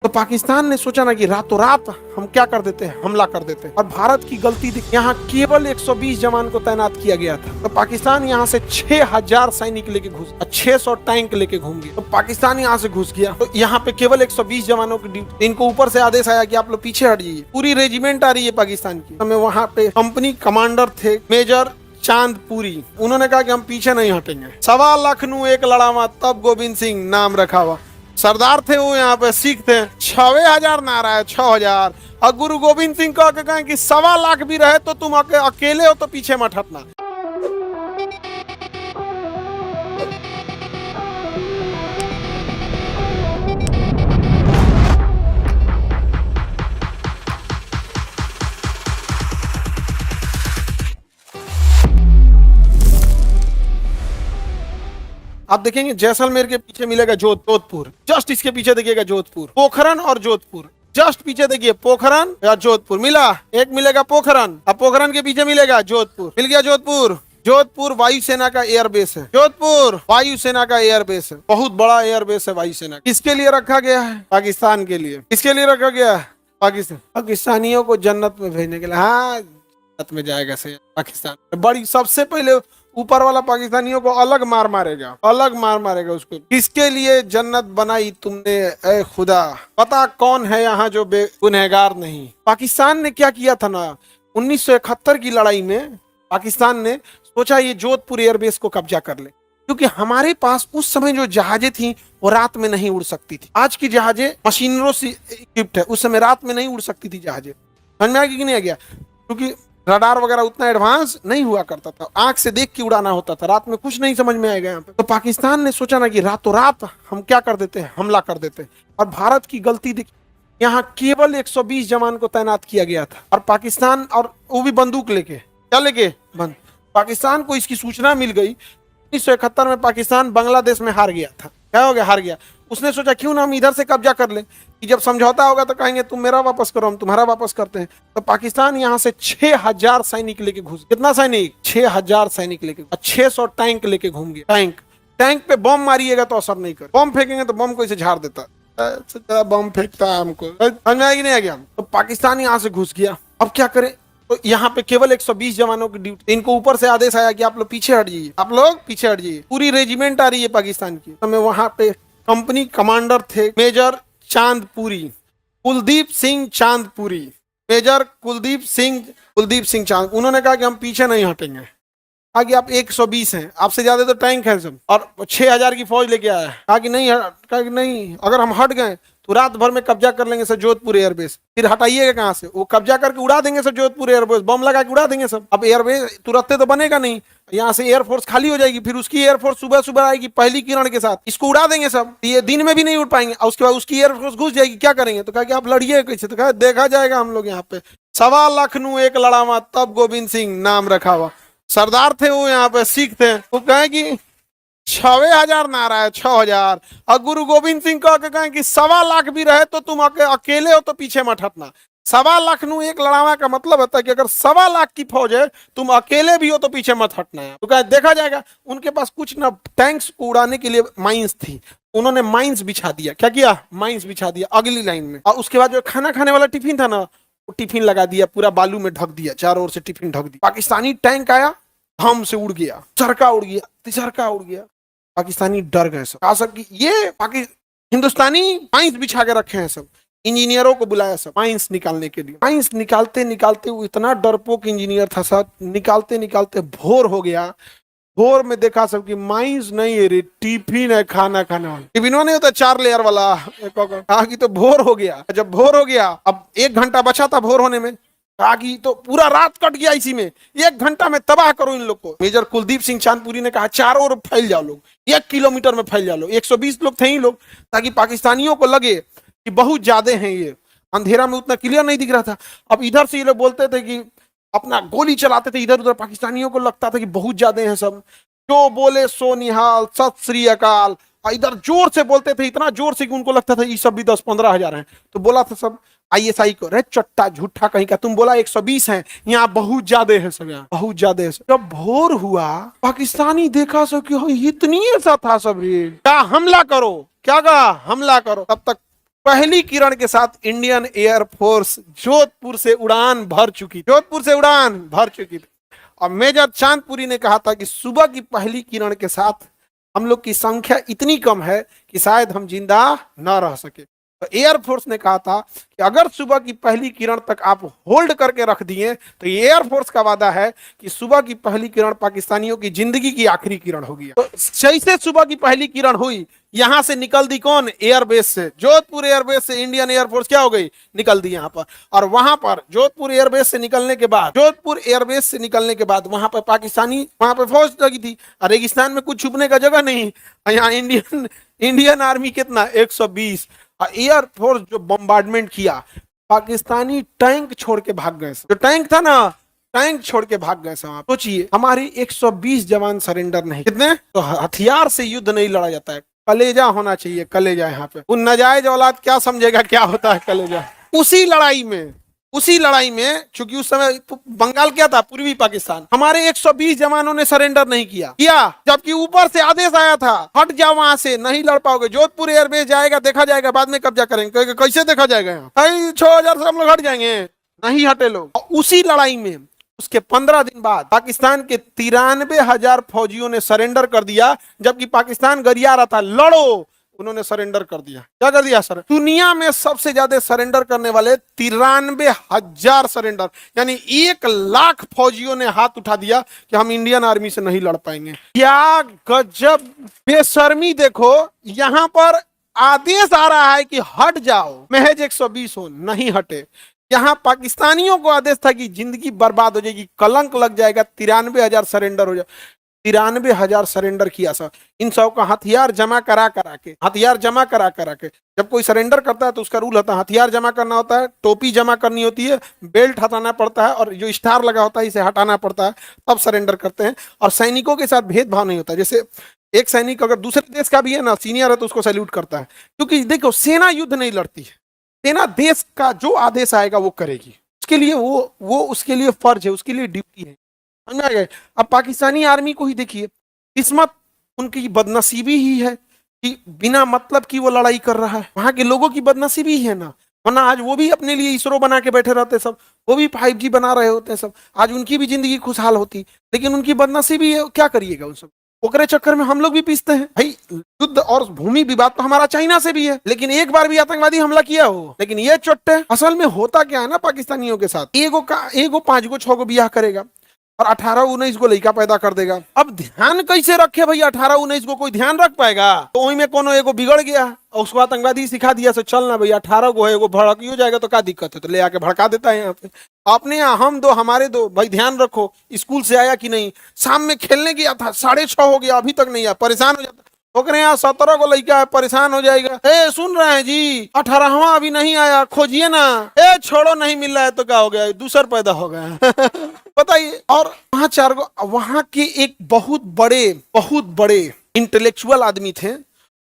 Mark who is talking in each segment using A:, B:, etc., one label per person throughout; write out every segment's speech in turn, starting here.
A: तो पाकिस्तान ने सोचा ना कि रातों रात हम क्या कर देते हैं, हमला कर देते हैं। और भारत की गलती थी, यहाँ केवल 120 जवान को तैनात किया गया था। तो पाकिस्तान यहाँ से 6000 सैनिक लेके घुस, 600 टैंक लेके घूम गया। तो पाकिस्तान यहाँ से घुस गया, तो यहाँ पे केवल 120 जवानों की ड्यूटी। इनको ऊपर से आदेश आया कि आप लोग पीछे हट जाइए। पूरी रेजिमेंट आ रही है पाकिस्तान की। हमें वहाँ पे कंपनी कमांडर थे मेजर चांदपुरी, उन्होंने कहा कि हम पीछे नहीं हटेंगे। 1.25 लाख नू एक लड़ावा तब गोविंद सिंह नाम रखा हुआ सरदार थे वो। यहाँ पे सिख थे, 6000 नारा है, 6000। और गुरु गोविंद सिंह कह के कहें कि 1.25 लाख भी रहे तो तुम अकेले हो तो पीछे मत हटना। आप देखेंगे जैसलमेर के पीछे मिलेगा जोधपुर, जस्ट इसके पीछे देखिएगा जोधपुर, पोखरन और जोधपुर। जस्ट पीछे देखिए पोखरन या जोधपुर मिला, एक मिलेगा पोखरन, अब पोखरन के पीछे मिलेगा जोधपुर, मिल गया जोधपुर। जोधपुर वायुसेना का एयरबेस है, जोधपुर वायुसेना का एयरबेस है, बहुत बड़ा एयरबेस है वायुसेना। किसके लिए रखा गया है? पाकिस्तान के लिए। किसके लिए रखा गया है? पाकिस्तानियों को जन्नत में भेजने के लिए। हाँ, जन्नत में जाएगा से पाकिस्तान। बड़ी सबसे पहले ऊपर वाला पाकिस्तानियों को अलग मार मारेगा, अलग मार मारेगा उसको। किसके लिए जन्नत बनाई तुमने ए खुदा, पता कौन है यहाँ जो गुनहगार नहीं। पाकिस्तान ने क्या किया था ना, 1971 की लड़ाई में पाकिस्तान ने सोचा ये जोधपुर एयरबेस को कब्जा कर ले, क्योंकि हमारे पास उस समय जो जहाजें थी वो रात में नहीं उड़ सकती थी। आज की जहाजें मशीनरों से इक्विप्ड है, उस समय रात में नहीं उड़ सकती थी जहाजें। समझ में आ गया कि नहीं आ गया? क्योंकि रडार वगैरह उतना एडवांस नहीं हुआ करता था, आंख से देख के उड़ाना होता था, रात में कुछ नहीं समझ में आएगा यहाँ पे। तो पाकिस्तान ने सोचा ना कि रातों रात हम क्या कर देते हैं, हमला कर देते हैं। और भारत की गलती देखिए, यहाँ केवल 120 जवान को तैनात किया गया था। और पाकिस्तान, और वो भी बंदूक लेके, क्या लेके? पाकिस्तान को इसकी सूचना मिल गई। 1971 में पाकिस्तान बांग्लादेश में हार गया था। क्या हो गया? हार गया। उसने सोचा क्यों ना हम इधर से कब्जा कर लें, कि जब समझौता होगा तो कहेंगे तुम मेरा वापस करो, हम तुम्हारा वापस करते हैं। तो पाकिस्तान यहाँ से 6000 सैनिक लेके घुस। कितना सैनिक? 6000 सैनिक लेके, 600 टैंक लेके घूम गया। टैंक पे बम मारिएगा तो असर नहीं कर, बम फेंकेंगे तो बम को इसे झाड़ देता। बम फेंकता है हमको, समझ में आएगी नहीं आ गया? तो पाकिस्तान यहाँ से घुस गया। अब क्या करें? तो यहाँ पे केवल 120 जवानों की ड्यूटी। इनको ऊपर से आदेश आया कि आप लोग पीछे हट जाइए, आप लोग पीछे हट जाइए। पूरी रेजिमेंट आ रही है पाकिस्तान की। हमें वहां पे कंपनी कमांडर थे मेजर चांदपुरी, कुलदीप सिंह चांदपुरी, मेजर कुलदीप सिंह चांद। उन्होंने कहा कि हम पीछे नहीं हटेंगे। आगे आप 120 हैं, आपसे ज्यादा तो टैंक है सब, और 6000 की फौज लेके आया है। कहा कि नहीं, अगर हम हट गए तो रात भर में कब्जा कर लेंगे सर जोधपुर एयरबेस। फिर हटाइएगा कहाँ से? वो कब्जा करके उड़ा देंगे सर जोधपुर एयरबेस, बम लगा के उड़ा देंगे सब। अब एयरबेस तुरंत तो बनेगा नहीं, यहाँ से एयरफोर्स खाली हो जाएगी, फिर उसकी एयरफोर्स सुबह सुबह आएगी पहली किरण के साथ, इसको उड़ा देंगे सब। ये दिन में भी नहीं उड़ पाएंगे, और उसके बाद उसकी एयरफोर्स घुस जाएगी, क्या करेंगे? तो कहा कि आप लड़िए कैसे? तो कहा देखा जाएगा हम लोग यहाँ पे। 1.25 लाख नू एक लड़ावा तब गोविंद सिंह नाम रखा हुआ सरदार थे वो। यहाँ पे सिख थे, वो कहे कि 6000 नारा है, 6000। और गुरु गोविंद सिंह कह के कहें कि 1.25 लाख भी रहे तो तुम अकेले हो तो पीछे मत हटना। 1.25 लाख नू एक लड़ावा का मतलब होता है कि अगर 1.25 लाख की फौज है, तुम अकेले भी हो तो पीछे मत हटना है। तो कहे देखा जाएगा। उनके पास कुछ ना टैंक्स को उड़ाने के लिए माइंस थी, उन्होंने माइंस बिछा दिया। क्या किया? माइंस बिछा दिया अगली लाइन में। और उसके बाद जो खाना खाने वाला टिफिन था ना, वो टिफिन लगा दिया, पूरा बालू में ढक दिया, चारों ओर से टिफिन ढक दिया। पाकिस्तानी टैंक आया, हम से उड़ गया, चरका उड़ गया, तिचरका उड़ गया। पाकिस्तानी डर गए सब, कहा सब कि ये हिंदुस्तानी माइंस बिछा के रखे हैं सब। इंजीनियरों को बुलाया सब माइंस निकालने के लिए। माइंस निकालते निकालते वो इतना डरपोक इंजीनियर था सब, निकालते निकालते भोर हो गया। भोर में देखा सब कि माइंस नहीं है रे, टिफिन है, खाना खाने वाला टिफिन नहीं होता 4 लेयर वाला। कहा कि तो भोर हो गया। जब भोर हो गया, अब 1 घंटा बचा था भोर होने में, कहा कि तो पूरा रात कट गया इसी में, 1 घंटा में तबाह करो इन लोग को। मेजर कुलदीप सिंह चांदपुरी ने कहा चारों ओर फैल जाओ लोग, 1 किलोमीटर में फैल जाओ लोग। 120 लोग थे ही लोग, ताकि पाकिस्तानियों को लगे कि बहुत ज्यादा हैं ये। अंधेरा में उतना क्लियर नहीं दिख रहा था। अब इधर से ये लोग बोलते थे कि अपना गोली चलाते थे इधर उधर, पाकिस्तानियों को लगता था कि बहुत ज्यादा हैं सब। जो बोले सो निहाल, सत श्री अकाल। इधर जोर से बोलते थे, इतना जोर से कि उनको लगता था ये सब भी 10-15 हजार हैं। तो बोला था सब ISI को, रे चट्टा झूठा कहीं का, तुम बोला 120 है, यहाँ बहुत ज्यादा है सब, यहाँ बहुत ज्यादा है। जब भोर हुआ, पाकिस्तानी देखा सब कि इतनी ऐसा था सब, रे क्या हमला करो, क्या कहा? हमला करो। तब तक पहली किरण के साथ इंडियन एयरफोर्स जोधपुर से उड़ान भर चुकी, जोधपुर से उड़ान भर चुकी थी। और मेजर चांदपुरी ने कहा था कि सुबह की पहली किरण के साथ हम लोग की संख्या इतनी कम है कि शायद हम जिंदा न रह सके। तो एयरफोर्स ने कहा था कि अगर सुबह की पहली किरण तक आप होल्ड करके रख दिए तो ये एयरफोर्स का वादा है कि सुबह की पहली किरण पाकिस्तानियों की जिंदगी की आखिरी किरण होगी। तो जैसे सुबह की पहली किरण हुई, यहां से निकल दी कौन? एयरबेस से, जोधपुर एयरबेस से इंडियन एयरफोर्स क्या हो गई? निकल दी यहां पर। और वहां पर जोधपुर एयरबेस से निकलने के बाद, जोधपुर एयरबेस से निकलने के बाद वहां पर पाकिस्तानी, वहां पर फौज लगी थी। रेगिस्तान में कुछ छुपने का जगह नहीं, यहाँ इंडियन आर्मी कितना? 120। एयरफोर्स जो बम्बार्डमेंट किया, पाकिस्तानी टैंक छोड़ के भाग गए। जो टैंक था ना, टैंक छोड़ के भाग गए। सोचिए, हमारी 120 जवान सरेंडर नहीं, कितने? तो हथियार से युद्ध नहीं लड़ा जाता है, कलेजा होना चाहिए, कलेजा। यहाँ पे वो नाजायज औलाद क्या समझेगा क्या होता है कलेजा। उसी लड़ाई में चूंकि उस समय बंगाल क्या था? पूर्वी पाकिस्तान। हमारे 120 जवानों ने सरेंडर नहीं किया, जबकि ऊपर से आदेश आया था हट जाओ वहां से, नहीं लड़ पाओगे। जोधपुर एयरबेस जाएगा, देखा जाएगा, बाद में कब्जा करेंगे। कैसे देखा जाएगा? यहाँ 6000 से हम लोग हट जाएंगे, नहीं हटे लोग। उसी लड़ाई में उसके 15 दिन बाद पाकिस्तान के 93,000 फौजियों ने सरेंडर कर दिया, जबकि पाकिस्तान गरिया रहा था, लड़ो। उन्होंने सरेंडर कर दिया। क्या कर दिया? सर, दुनिया में सबसे ज्यादा सरेंडर करने वाले 93,000 सरेंडर, यानी 1,00,000 फौजियों ने हाथ उठा दिया कि हम इंडियन आर्मी से नहीं लड़ पाएंगे। क्या गजब बेशर्मी! देखो, यहां पर आदेश आ रहा है कि हट जाओ, महज 120 हो, नहीं हटे। यहां पाकिस्तानियों को आदेश था कि जिंदगी बर्बाद हो जाएगी, कलंक लग जाएगा, 93,000 सरेंडर हो जाए। 93,000 सरेंडर किया सर। इन सब का हथियार जमा करा के जब कोई सरेंडर करता है तो उसका रूल होता है, हथियार जमा करना होता है, टोपी जमा करनी होती है, बेल्ट हटाना पड़ता है, और जो स्टार लगा होता है इसे हटाना पड़ता है, तब सरेंडर करते हैं। और सैनिकों के साथ भेदभाव नहीं होता। जैसे एक सैनिक अगर दूसरे देश का भी है ना, सीनियर है, तो उसको सैल्यूट करता है। क्योंकि देखो, सेना युद्ध नहीं लड़ती है, सेना देश का जो आदेश आएगा वो करेगी। उसके लिए वो उसके लिए फर्ज है, उसके लिए ड्यूटी है। समझ आ गए? अब पाकिस्तानी आर्मी को ही देखिए, किस्मत उनकी बदनसीबी ही है कि बिना मतलब की वो लड़ाई कर रहा है। वहां के लोगों की बदनसीबी ही है ना, वरना आज वो भी अपने लिए इसरो बना के बैठे रहते सब, वो भी 5G बना रहे होते हैं सब, आज उनकी भी जिंदगी खुशहाल होती। लेकिन उनकी बदनसीबी है, क्या करिएगा उन सब। ओकरे चक्कर में हम लोग भी पीसते हैं। भाई, युद्ध और भूमि विवाद तो हमारा चाइना से भी है, लेकिन एक बार भी आतंकवादी हमला किया हो। लेकिन ये चोट्टे, असल में होता क्या है ना पाकिस्तानियों के साथ, एगो 5 गो 6 गो बियाह करेगा और 18-19 को लड़का पैदा कर देगा। अब ध्यान कैसे रखे भाई? 18-19 को कोई ध्यान रख पाएगा? तो वही में कोनो एगो बिगड़ गया और उसको आतंकवादी सिखा दिया, सो चलना भाई 18 को है, एगो भड़क हो जाएगा तो क्या दिक्कत है, तो ले आके भड़का देता है यहाँ पे। अपने यहाँ हम दो हमारे दो, भाई ध्यान रखो स्कूल से आया कि नहीं, शाम में खेलने गया था, 6:30 हो गया, अभी तक नहीं आया, परेशान हो जाता। ओकरे यहाँ 17 को लड़का है, परेशान हो जाएगा। ए सुन रहे हैं जी, 18वां अभी नहीं आया, खोजिए ना। ए छोड़ो, नहीं मिल रहा है तो क्या हो गया, दूसर पैदा हो गया। बताइए। और वहां 4 गो, वहां के एक बहुत बड़े इंटेलेक्चुअल आदमी थे,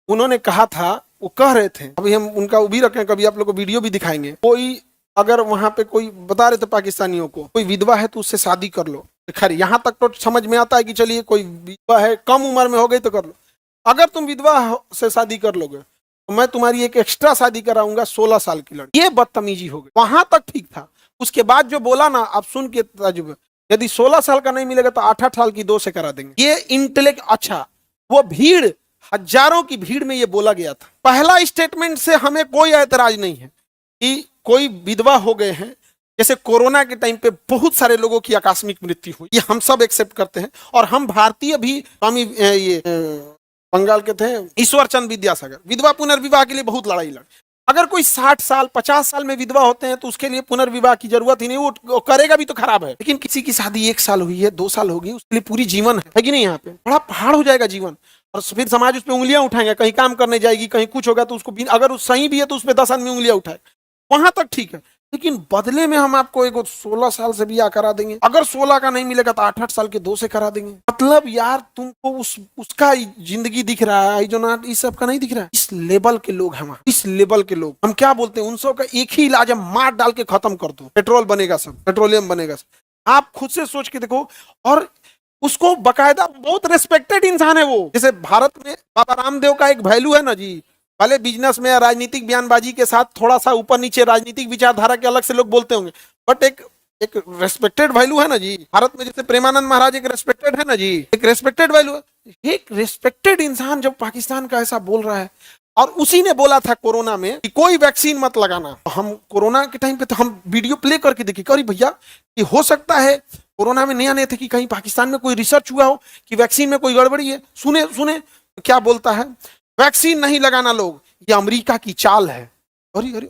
A: उन्होंने कहा था, वो कह रहे थे, अभी हम उनका भी रखें, कभी आप लोग को वीडियो भी दिखाएंगे। कोई अगर वहां पे कोई बता रहे थे पाकिस्तानियों को, कोई विधवा है तो उससे शादी कर लो। खैर यहाँ तक तो समझ में आता है कि चलिए कोई विधवा है, कम उम्र में हो गई तो कर लो। अगर तुम विधवा से शादी कर लोगे तो मैं तुम्हारी एक एक्स्ट्रा शादी कराऊंगा, 16 साल की लड़की। ये बदतमीजी हो गई। वहां तक ठीक था, उसके बाद जो बोला ना, आप सुन के ताजुब, यदि 16 साल का नहीं मिलेगा तो 8-8 साल की 2 से करा देंगे। ये इंटेलेक्ट, अच्छा वो भीड़, हजारों की भीड़ में ये बोला गया था। पहला स्टेटमेंट से हमें कोई ऐतराज नहीं है कि कोई विधवा हो गए हैं। जैसे कोरोना के टाइम पे बहुत सारे लोगों की आकस्मिक मृत्यु हुई, ये हम सब एक्सेप्ट करते हैं। और हम भारतीय भी, स्वामी ये बंगाल के थे ईश्वर चंद्र विद्यासागर, विधवा पुनर्विवाह के लिए बहुत लड़ाई लड़ी। अगर कोई 60 साल 50 साल में विधवा होते हैं तो उसके लिए पुनर्विवाह की जरूरत ही नहीं, वो करेगा भी तो खराब है। लेकिन किसी की शादी 1 साल हुई है, 2 साल होगी, उसके लिए पूरी जीवन है कि नहीं, यहाँ पे बड़ा पहाड़ हो जाएगा जीवन। और फिर समाज उस पर उंगलियां उठाएंगे, कहीं काम करने जाएगी, कहीं कुछ होगा तो उसको, अगर उस सही भी है तो उस पर 10 आदमी उंगलियां उठाए, वहां तक ठीक है। लेकिन बदले में हम आपको एक 16 साल से ब्याह करा देंगे, अगर 16 का नहीं मिलेगा तो 8-8 साल के 2 से करा देंगे। मतलब यार, तुमको उसका जिंदगी दिख रहा है, जो ना इस सब का नहीं दिख रहा है। इस लेवल के लोग हैं वहां, इस लेवल के लोग। हम क्या बोलते हैं, उन सब का एक ही इलाज है, मार डाल के खत्म कर दो, पेट्रोल बनेगा सब, पेट्रोलियम बनेगा सब। आप खुद से सोच के देखो। और उसको बकायदा बहुत रेस्पेक्टेड इंसान है वो। जैसे भारत में बाबा रामदेव का एक वैल्यू है ना जी, भले बिजनेस में या राजनीतिक बयानबाजी के साथ थोड़ा सा ऊपर नीचे राजनीतिक विचारधारा के अलग से लोग बोलते होंगे, बट एक एक रेस्पेक्टेड वैल्यू है ना जी। भारत में जैसे प्रेमानंद महाराज एक रेस्पेक्टेड है ना जी, एक रेस्पेक्टेड वैल्यू है। एक रेस्पेक्टेड इंसान जब पाकिस्तान का ऐसा बोल रहा है, और उसी ने बोला था कोरोना में कि कोई वैक्सीन मत लगाना। हम कोरोना के टाइम पे तो हम वीडियो प्ले करके देखिए, अरे भैया कि हो सकता है कोरोना में नया नया थे कि कहीं पाकिस्तान में कोई रिसर्च हुआ हो कि वैक्सीन में कोई गड़बड़ी है। सुने सुने क्या बोलता है, वैक्सीन नहीं लगाना लोग, ये अमेरिका की चाल है। अरे अरे